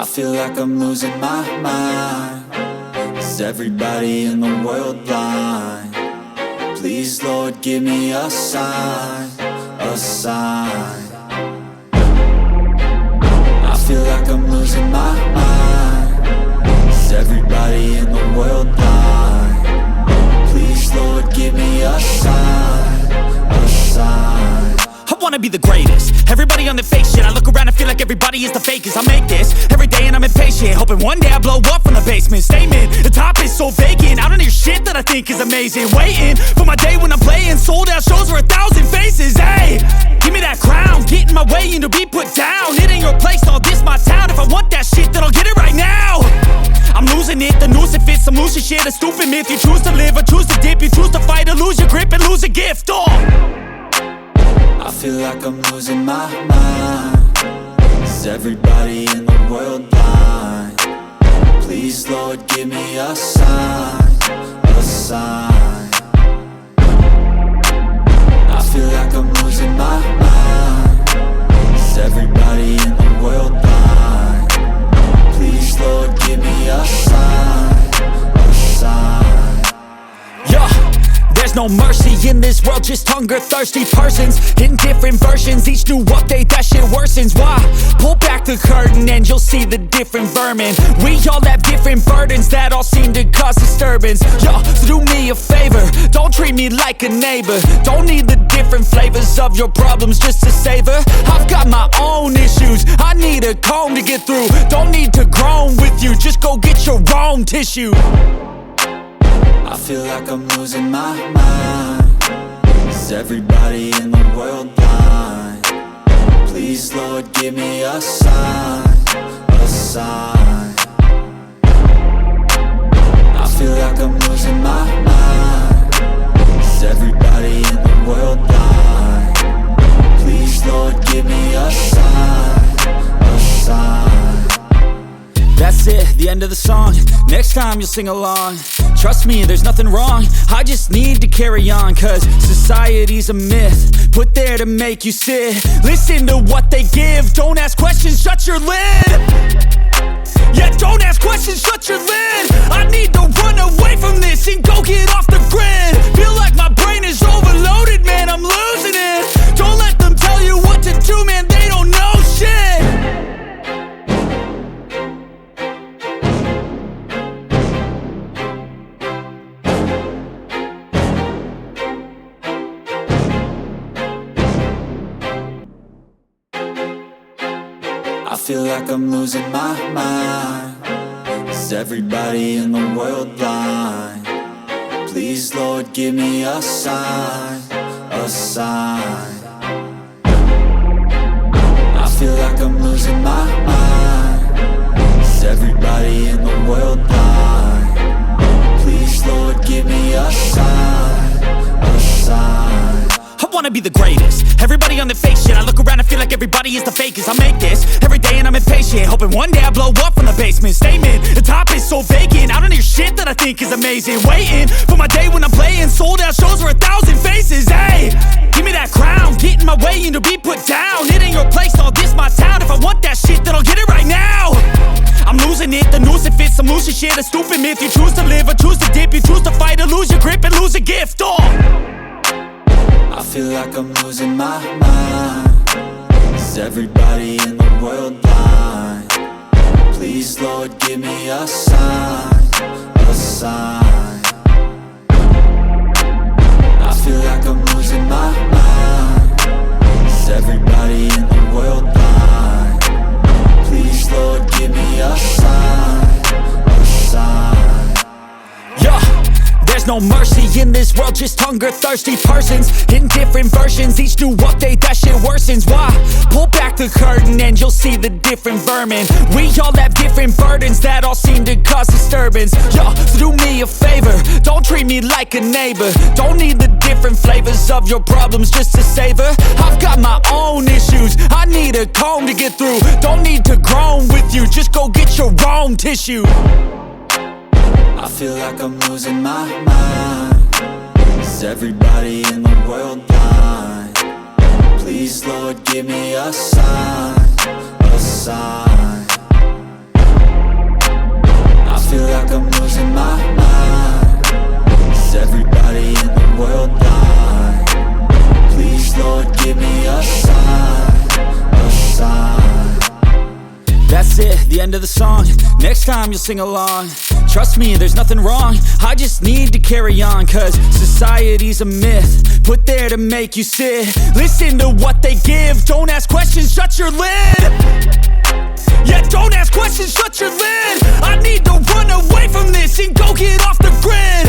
I feel like I'm losing my mind. Is everybody in the world blind? Please, Lord, give me a sign, a sign. I feel like I'm losing my mind. Is everybody in the world blind? Please, Lord, give me a sign, a sign. I wanna be the greatest. Everybody on the fake shit. I look around and feel like everybody is the fakest. I make this every day and I'm impatient, hoping one day I blow up from the basement. Statement, the top is so vacant. I don't hear shit that I think is amazing. Waiting for my day when I'm playing sold out shows for 1,000 faces. Hey, give me that crown, get in my way and to be put down. It ain't your place, all this my town. If I want that shit, then I'll get it right now. I'm losing it, the noose it fits. I'm losing shit, a stupid myth. You choose to live or choose to dip. You choose to fight or lose your grip and lose a gift. I feel like I'm losing my mind. Is everybody in the world blind? Please, Lord, give me a sign, a sign. I feel like I'm losing my mind. Is everybody in the world blind? Please, Lord, give me a sign, a sign. Yeah. There's no mercy in this world, just hunger-thirsty persons in different versions. Each new update, that shit worsens. Why? Pull back the curtain and you'll see the different vermin. We all have different burdens that all seem to cause disturbance. Yo, so do me a favor, don't treat me like a neighbor. Don't need the different flavors of your problems just to savor. I've got my own issues, I need a comb to get through. Don't need to groan with you, just go get your own tissue. I feel like I'm losing my mind. Is everybody in the world blind? Please, Lord, give me a sign, a sign. I feel like I'm losing my mind. Is everybody in the world blind? Please, Lord, give me a sign, a sign. That's it, the end of the song. Next time you'll sing along. Trust me, there's nothing wrong. I just need to carry on, cause society's a myth put there to make you sit. Listen to what they give. Don't ask questions, shut your lid. Yeah, don't ask questions, shut your lid. I need to run away from this and go get off the grid. Feel like my brain is overloaded, man, I'm losing it. Don't let them tell you what to do, man, they don't know shit. I feel like I'm losing my mind. Is everybody in the world blind? Please, Lord, give me a sign, a sign. I feel like I'm losing my mind. Is everybody in the world blind? Please, Lord, give me a sign, a sign. I wanna be the greatest. Everybody on the fake shit. I look around and feel like everybody is the fakest. I make this every day and I'm impatient, hoping one day I blow up from the basement. Statement, the top is so vacant. I don't hear shit that I think is amazing. Waiting for my day when I'm playing sold out shows for 1,000 faces. Hey, give me that crown, get in my way and to be put down. It ain't your place, all this my town. If I want that shit, then I'll get it right now. I'm losing it, the noose it fits. I'm losing shit, a stupid myth. You choose to live or choose to dip. You choose to fight or lose your grip and lose a gift. I feel like I'm losing my mind. Is everybody in the world blind? Please, Lord, give me a sign, a sign. I feel like I'm losing my mind. Is everybody in the world blind? Please, Lord, give me a sign, a sign. Yeah. There's no mercy in this world, just hunger-thirsty persons in different versions. Each new update, that shit worsens. Why? Pull back the curtain and you'll see the different vermin. We all have different burdens that all seem to cause disturbance. Yo, so do me a favor, don't treat me like a neighbor. Don't need the different flavors of your problems just to savor. I've got my own issues, I need a comb to get through. Don't need to groan with you, just go get your own tissue. I feel like I'm losing my mind. Is everybody in the world blind? Please, Lord, give me a sign, a sign. it, the end of the song. Next time you'll sing along. Trust me, there's nothing wrong. I just need to carry on, cause society's a myth put there to make you sit. Listen to what they give. Don't ask questions, shut your lid. Yeah, don't ask questions, shut your lid. I need to run away from this and go get off the grid.